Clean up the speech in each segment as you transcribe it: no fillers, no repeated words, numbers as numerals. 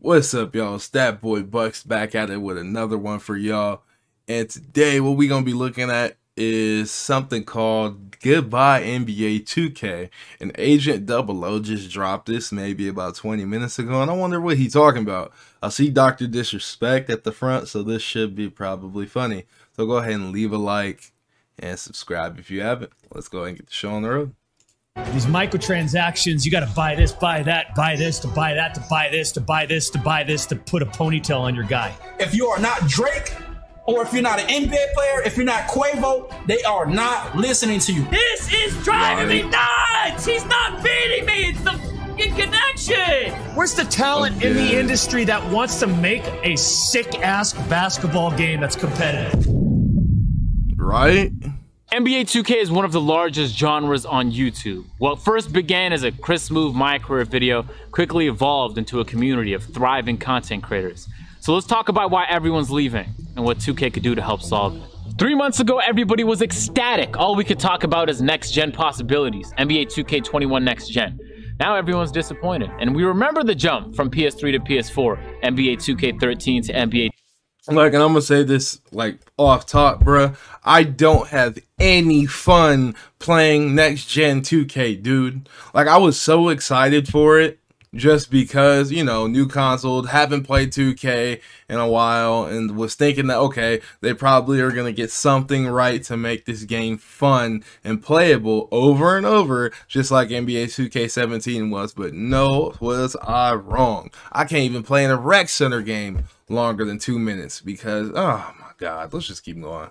What's up, y'all? It's that boy Bucks back at it with another one for y'all. And today what we're going to be looking at is something called Goodbye NBA 2K. And Agent 00 just dropped this maybe about 20 minutes ago, and I wonder what he's talking about. I see Dr. Disrespect at the front, so this should be probably funny. So go ahead and leave a like and subscribe if you haven't. Let's go ahead and get the show on the road. These microtransactions, you got to buy this, buy that, buy this, to buy that, to buy this, to buy this, to buy this, to put a ponytail on your guy. If you are not Drake, or if you're not an NBA player, if you're not Quavo, they are not listening to you. This is driving me nuts! He's not beating me! It's the fucking connection! Where's the talent in the industry that wants to make a sick-ass basketball game that's competitive? Right? NBA 2K is one of the largest genres on YouTube. What first began as a Chris Move My Career video quickly evolved into a community of thriving content creators. So let's talk about why everyone's leaving and what 2K could do to help solve it. 3 months ago, everybody was ecstatic. All we could talk about is next-gen possibilities, NBA 2K21 Next Gen. Now everyone's disappointed, and we remember the jump from PS3 to PS4, NBA 2K13 to NBA. Like, and I'm gonna say this like off top, bruh. I don't have any fun playing next gen 2K, dude. Like, I was so excited for it just because, you know, new console, haven't played 2K in a while, and was thinking that, okay, they probably are gonna get something right to make this game fun and playable over and over, just like NBA 2K17 was. But no, was I wrong. I can't even play in a rec center game longer than 2 minutes because, oh my god, let's just keep going.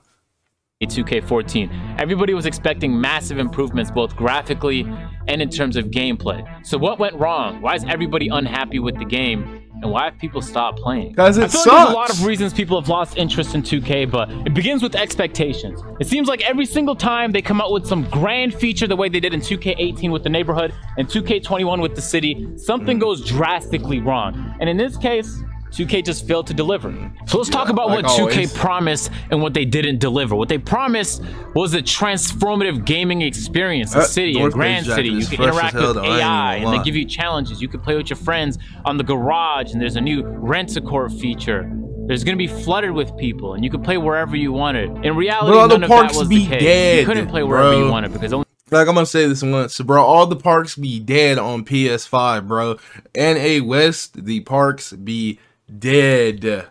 2K14. Everybody was expecting massive improvements both graphically and in terms of gameplay. So what went wrong? Why is everybody unhappy with the game? And why have people stopped playing? Because it I feel sucks. like there's a lot of reasons people have lost interest in 2K, but it begins with expectations. It seems like every single time they come out with some grand feature the way they did in 2K18 with the neighborhood and 2K21 with the city, something goes drastically wrong. And in this case, 2K just failed to deliver. So let's talk about what 2K promised and what they didn't deliver. What they promised was a transformative gaming experience, a city, a grand city. You can interact with AI, and they give you challenges. You can play with your friends on the garage, and there's a new rent-a-court feature. There's gonna be flooded with people, and you can play wherever you wanted. In reality, none of that was the case. You couldn't play wherever you wanted because only. Like, I'm gonna say this once, bro. All the parks be dead on PS5, bro. NA West, the parks be dead.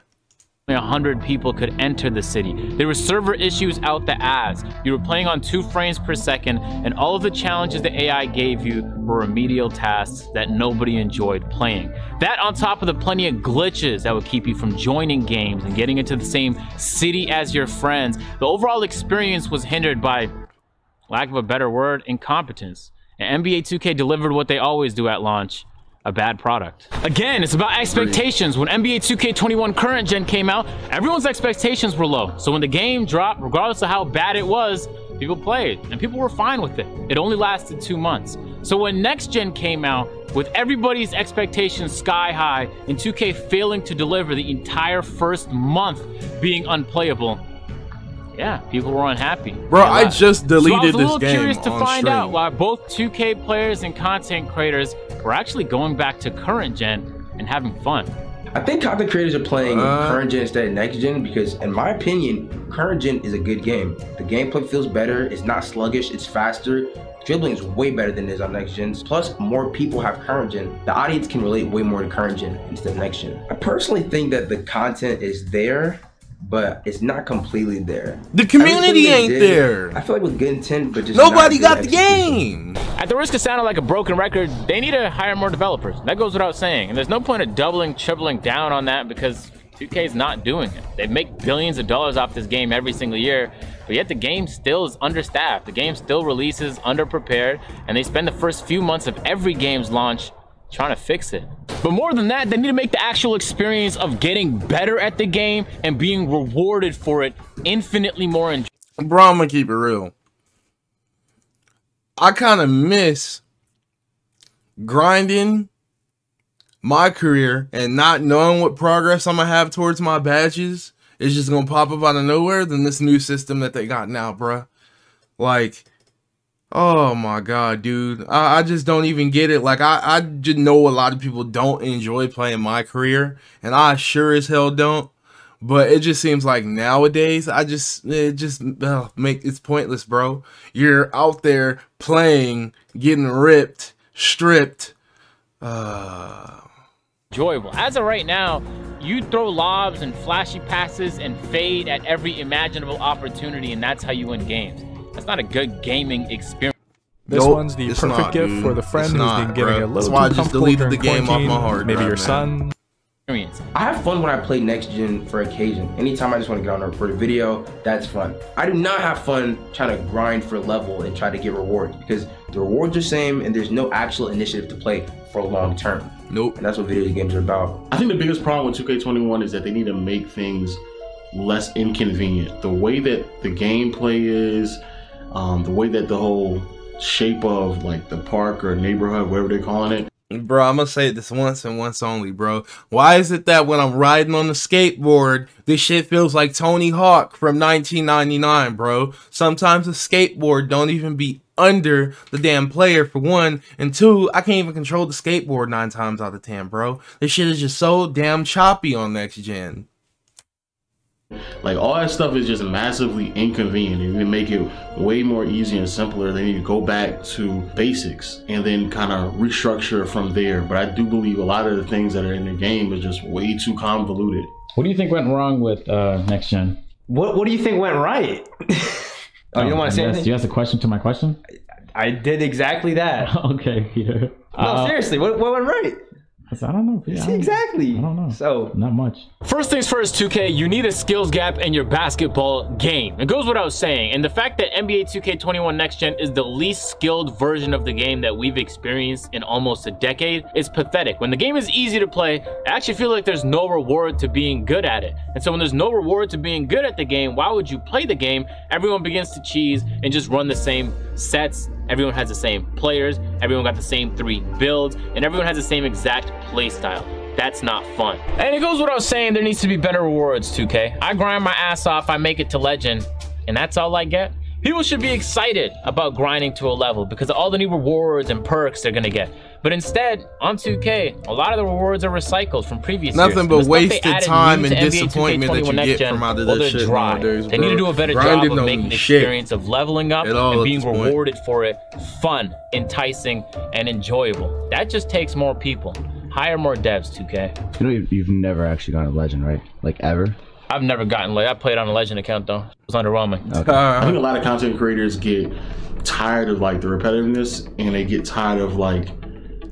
100 people could enter the city. There were server issues out the ass. You were playing on 2 frames per second, and all of the challenges the AI gave you were remedial tasks that nobody enjoyed playing. That on top of the plenty of glitches that would keep you from joining games and getting into the same city as your friends, the overall experience was hindered by, lack of a better word, incompetence. And NBA 2K delivered what they always do at launch: a bad product. Again, it's about expectations. When NBA 2K21 current gen came out, everyone's expectations were low. So when the game dropped, regardless of how bad it was, people played and people were fine with it. It only lasted 2 months. So when next gen came out, with everybody's expectations sky high and 2K failing to deliver, the entire first month being unplayable, yeah, people were unhappy. Bro, I just deleted this game. So I was a little curious to find stream. out why both 2K players and content creators were actually going back to current gen and having fun. I think content creators are playing current gen instead of next gen because, in my opinion, current gen is a good game. The gameplay feels better, it's not sluggish, it's faster. Dribbling is way better than it is on next gens. Plus, more people have current gen. The audience can relate way more to current gen instead of next gen. I personally think that the content is there, but it's not completely there. The community ain't there. I feel like with good intent, but just nobody got the game. At the risk of sounding like a broken record, they need to hire more developers. That goes without saying. And there's no point of doubling, tripling down on that because 2K's not doing it. They make billions of dollars off this game every single year, but yet the game still is understaffed. The game still releases underprepared, and they spend the first few months of every game's launch trying to fix it. But more than that, they need to make the actual experience of getting better at the game and being rewarded for it infinitely more enjoyable. Bro, I'm gonna keep it real. I kind of miss grinding my career and not knowing what progress I'm gonna have towards my badges. It's just gonna pop up out of nowhere than this new system that they got now, bruh. Like, Oh my god, dude. I just don't even get it. Like I just know a lot of people don't enjoy playing my career, and I sure as hell don't. But it just seems like nowadays it's pointless, bro. You're out there playing, getting ripped, stripped. Enjoyable. As of right now, you throw lobs and flashy passes and fade at every imaginable opportunity, and that's how you win games. That's not a good gaming experience. This one's the perfect gift for the friend who's been getting a little too comfortable during the game off my heart. Maybe your son. I have fun when I play next gen for occasion. Anytime I just want to get on there for a video, that's fun. I do not have fun trying to grind for level and try to get rewards because the rewards are the same and there's no actual initiative to play for long term. Nope. And that's what video games are about. I think the biggest problem with 2K21 is that they need to make things less inconvenient. The way that the gameplay is, the way that the whole shape of like the park or neighborhood, whatever they're calling it. Bro, I'm gonna say this once and once only, bro. Why is it that when I'm riding on the skateboard, this shit feels like Tony Hawk from 1999, bro? Sometimes a skateboard don't even be under the damn player, for one, and two, I can't even control the skateboard 9 times out of 10, bro. This shit is just so damn choppy on next gen. Like all that stuff is just massively inconvenient. If you make it way more easy and simpler, then you go back to basics and then kind of restructure from there. But I do believe a lot of the things that are in the game is just way too convoluted. What do you think went wrong with next gen? What do you think went right? Oh, you don't want to say anything? Do you ask a question to my question? I did exactly that. Okay, Peter. No, seriously, what went right? I don't know. Yeah, exactly. I don't know. So not much. First things first, 2K, you need a skills gap in your basketball game. It goes without saying. And the fact that NBA 2K21 Next Gen is the least skilled version of the game that we've experienced in almost a decade is pathetic. When the game is easy to play, I actually feel like there's no reward to being good at it. And so when there's no reward to being good at the game, why would you play the game? Everyone begins to cheese and just run the same sets. Everyone has the same players, everyone got the same 3 builds, and everyone has the same exact play style. That's not fun. And it goes without saying, there needs to be better rewards, 2K. I grind my ass off, I make it to legend, and that's all I get. People should be excited about grinding to a level because of all the new rewards and perks they're gonna get. But instead, on 2K, a lot of the rewards are recycled from previous years. Nothing but wasted time and disappointment that you get from out of this shit nowadays, bro. They need to do a better job of making the experience of leveling up and being rewarded for it fun, enticing, and enjoyable. That just takes more people. Hire more devs, 2K. You know, you've never actually gone to Legend, right? Like, ever? I've never gotten like I played on a Legend account though. It was underwhelming. Okay. I think a lot of content creators get tired of like the repetitiveness, and they get tired of like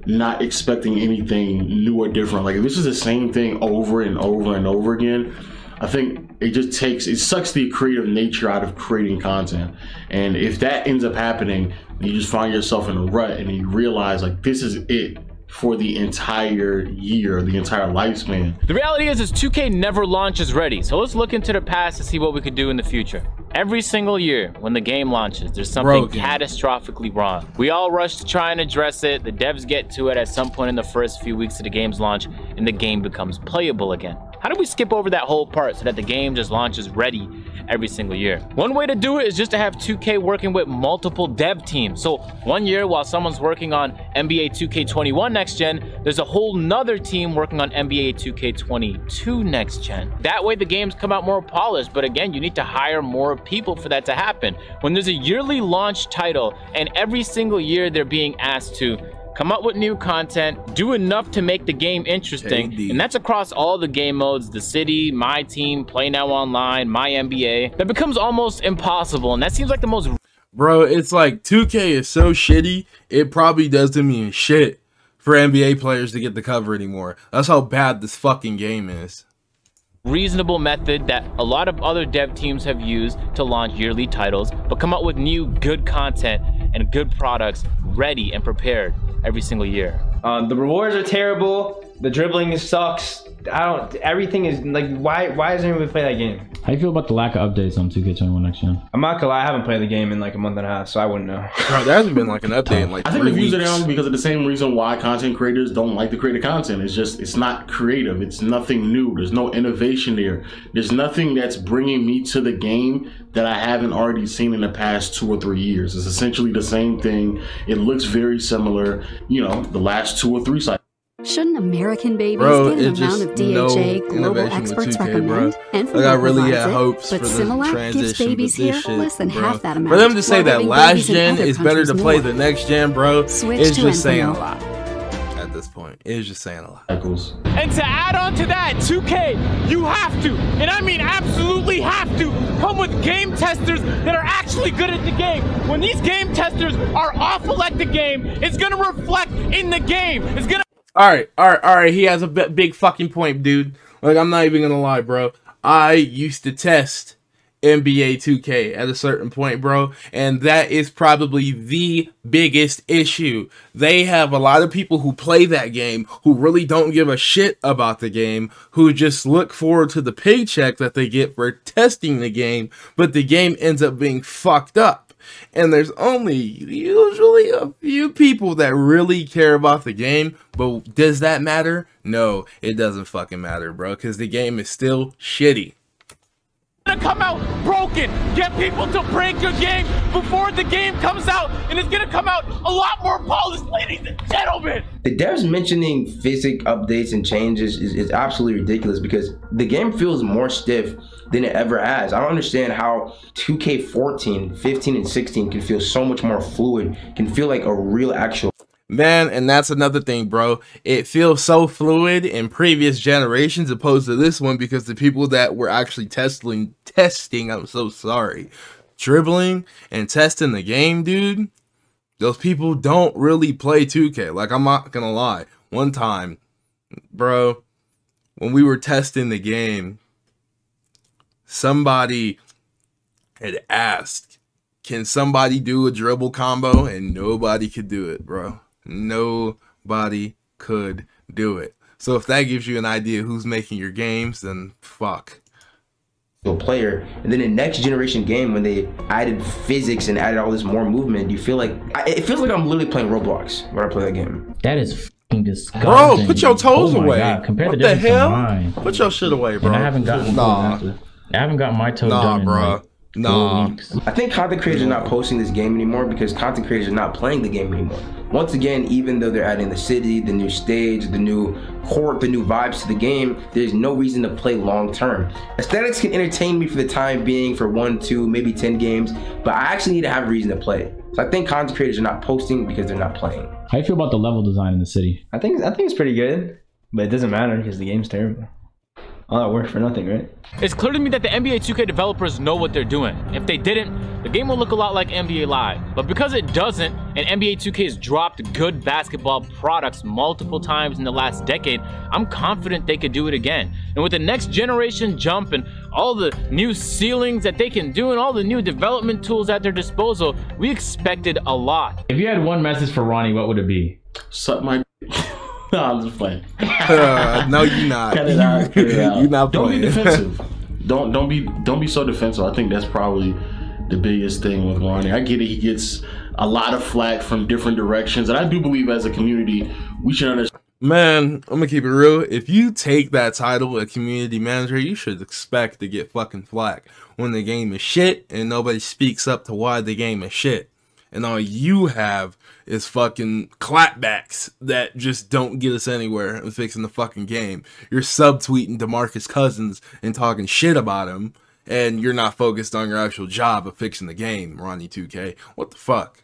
not expecting anything new or different. Like if this is the same thing over and over and over again, I think it sucks the creative nature out of creating content. And if that ends up happening, you just find yourself in a rut and you realize like this is it for the entire year, the entire lifespan. The reality is 2K never launches ready. So let's look into the past to see what we could do in the future. Every single year when the game launches, there's something catastrophically wrong. We all rush to try and address it. The devs get to it at some point in the first few weeks of the game's launch, and the game becomes playable again. How do we skip over that whole part so that the game just launches ready every single year? One way to do it is just to have 2K working with multiple dev teams. So one year while someone's working on NBA 2K21 Next Gen, there's a whole nother team working on NBA 2K22 Next Gen. That way the games come out more polished, but again, you need to hire more people for that to happen. When there's a yearly launch title and every single year they're being asked to come up with new content, do enough to make the game interesting, and that's across all the game modes, the city, my team, play now online, my NBA. That becomes almost impossible, and that seems like the most... Bro, it's like 2K is so shitty, it probably doesn't mean shit for NBA players to get the cover anymore. That's how bad this fucking game is. Reasonable method that a lot of other dev teams have used to launch yearly titles, but come up with new good content and good products ready and prepared every single year. The rewards are terrible. The dribbling sucks. Everything is like, why doesn't anybody play that game? How you feel about the lack of updates on 2K21 next gen? I'm not gonna lie, I haven't played the game in like a month and a half, so I wouldn't know. Bro, there hasn't been like an update in like 3 weeks. I think the views are down because of the same reason why content creators don't like to create content. It's not creative. It's nothing new. There's no innovation there. There's nothing that's bringing me to the game that I haven't already seen in the past 2 or 3 years. It's essentially the same thing. It looks very similar, you know, the last 2 or 3 cycles. Shouldn't American babies get an amount of DHA global experts recommend? And like I really had hopes for the transition, but this shit, less than half that amount. For them to say that last gen is better to play the next gen, bro, it's just saying a lot. At this point, it's just saying a lot. And to add on to that, 2K, you have to, and I mean absolutely have to, come with game testers that are actually good at the game. When these game testers are awful at the game, it's gonna reflect in the game. It's gonna. All right. He has a big fucking point, dude. Like, I'm not even gonna lie, bro. I used to test NBA 2K at a certain point, bro, and that is probably the biggest issue. They have a lot of people who play that game who really don't give a shit about the game, who just look forward to the paycheck that they get for testing the game, but the game ends up being fucked up. And there's only usually a few people that really care about the game, but does that matter? No, it doesn't fucking matter, bro, because the game is still shitty. Gonna come out broken, get people to break your game before the game comes out, and it's gonna come out a lot more polished, ladies and gentlemen. The devs mentioning physics updates and changes is absolutely ridiculous because the game feels more stiff than it ever has. I don't understand how 2K14, 15, and 16 can feel so much more fluid, can feel like a real actual. Man, and that's another thing, bro. It feels so fluid in previous generations opposed to this one because the people that were actually testing, I'm so sorry, dribbling and testing the game, dude, those people don't really play 2K. Like, I'm not gonna lie. One time, bro, when we were testing the game, somebody had asked, can somebody do a dribble combo? And nobody could do it, bro. Nobody could do it. So if that gives you an idea who's making your games, then fuck. Player, and then in next generation game when they added physics and added all this more movement, you feel like it feels like I'm literally playing Roblox when I play that game. That is fucking disgusting. Bro, put your toes away. God. Compared what to the hell? Mine. Put your shit away, bro. And I haven't gotten my toe done. Bro. Nah. I think content creators are not posting this game anymore because content creators are not playing the game anymore. Once again, even though they're adding the city, the new stage, the new court, the new vibes to the game, there's no reason to play long term. Aesthetics can entertain me for the time being for 1, 2, maybe 10 games, but I actually need to have a reason to play. So I think content creators are not posting because they're not playing. How do you feel about the level design in the city? I think it's pretty good, but it doesn't matter because the game's terrible. All that work for nothing, right? It's clear to me that the NBA 2K developers know what they're doing. If they didn't, the game will look a lot like NBA Live. But because it doesn't, and NBA 2K has dropped good basketball products multiple times in the last decade, I'm confident they could do it again. And with the next generation jump and all the new ceilings that they can do and all the new development tools at their disposal, we expected a lot. If you had one message for Ronnie, what would it be? Suck my no, I'm just playing. No, you're not. Cut it out. You're not Don't playing. be defensive. Don't be so defensive. I think that's probably the biggest thing with Ronnie. I get it. He gets a lot of flack from different directions, and I do believe as a community we should understand. Man, I'm gonna keep it real. If you take that title of community manager, you should expect to get fucking flack when the game is shit and nobody speaks up to why the game is shit. And all you have is fucking clapbacks that just don't get us anywhere in fixing the fucking game. You're subtweeting DeMarcus Cousins and talking shit about him, and you're not focused on your actual job of fixing the game, Ronnie 2K. What the fuck?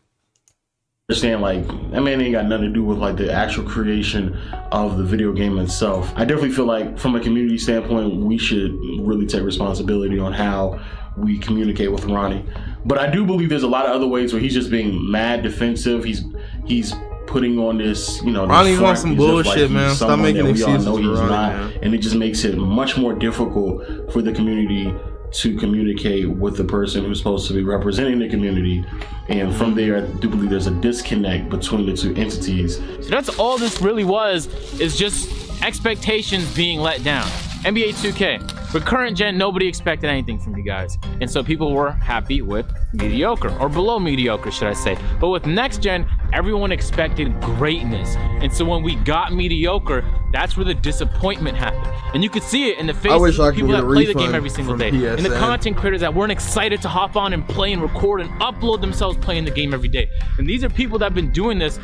Understand, like, that man ain't got nothing to do with like the actual creation of the video game itself. I definitely feel like from a community standpoint, we should really take responsibility on how we communicate with Ronnie. But I do believe there's a lot of other ways where he's just being mad defensive. He's putting on this, you know, Ronnie's on some bullshit, man. Stop making excuses for Ronnie, and it just makes it much more difficult for the community to communicate with the person who's supposed to be representing the community. And from there, I do believe there's a disconnect between the two entities. So that's all this really was, is just expectations being let down. NBA 2K. For current gen, nobody expected anything from you guys. And so people were happy with mediocre, or below mediocre, should I say. But with next gen, everyone expected greatness. And so when we got mediocre, that's where the disappointment happened. And you could see it in the faces of people that play the game every single day. And the content creators that weren't excited to hop on and play and record and upload themselves playing the game every day. And these are people that have been doing this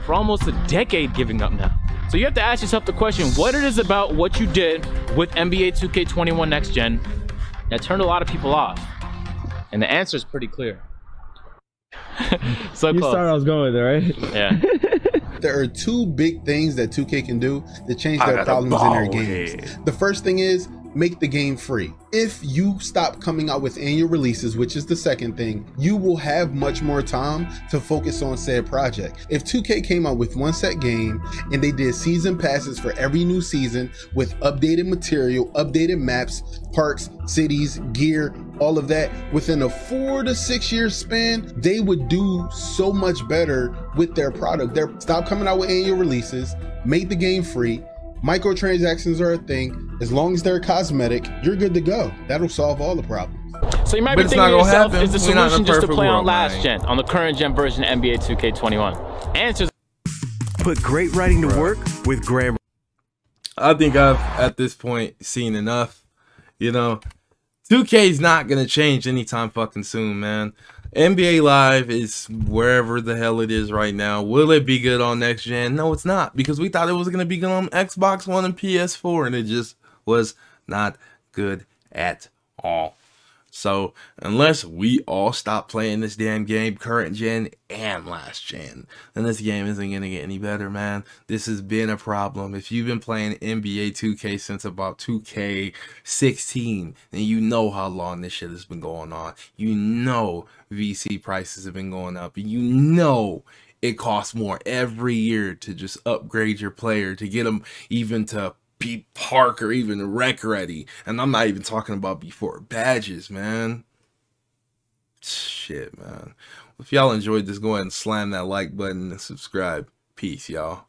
for almost a decade, giving up now. So you have to ask yourself the question, what it is about what you did with NBA 2K21 Next Gen that turned a lot of people off? And the answer is pretty clear. So you saw where I was going with it, right? Yeah. There are two big things that 2K can do to change their problems in their games. The first thing is make the game free. If you stop coming out with annual releases, which is the second thing, you will have much more time to focus on said project. If 2K came out with one set game and they did season passes for every new season with updated material, updated maps, parks, cities, gear, all of that, within a 4 to 6 year span, they would do so much better with their product. Stop coming out with annual releases, make the game free. Microtransactions are a thing. As long as they're cosmetic, you're good to go. That'll solve all the problems. So you might be thinking to yourself, is the solution just to play on last gen, on the current gen version of NBA 2K21? Answers. Put great writing to work with grammar. I think I've, at this point, seen enough. You know, 2K is not going to change anytime fucking soon, man. NBA Live is wherever the hell it is right now. Will it be good on next gen? No, it's not, because we thought it was going to be good on Xbox One and PS4, and it just was not good at all. So unless we all stop playing this damn game, current gen and last gen, then this game isn't going to get any better, man. This has been a problem. If you've been playing NBA 2K since about 2K16, then you know how long this shit has been going on. You know VC prices have been going up. You know it costs more every year to just upgrade your player, to get them even to be park or even rec ready. And I'm not even talking about before badges, man. Shit, man. If y'all enjoyed this, go ahead and slam that like button and subscribe. Peace, y'all.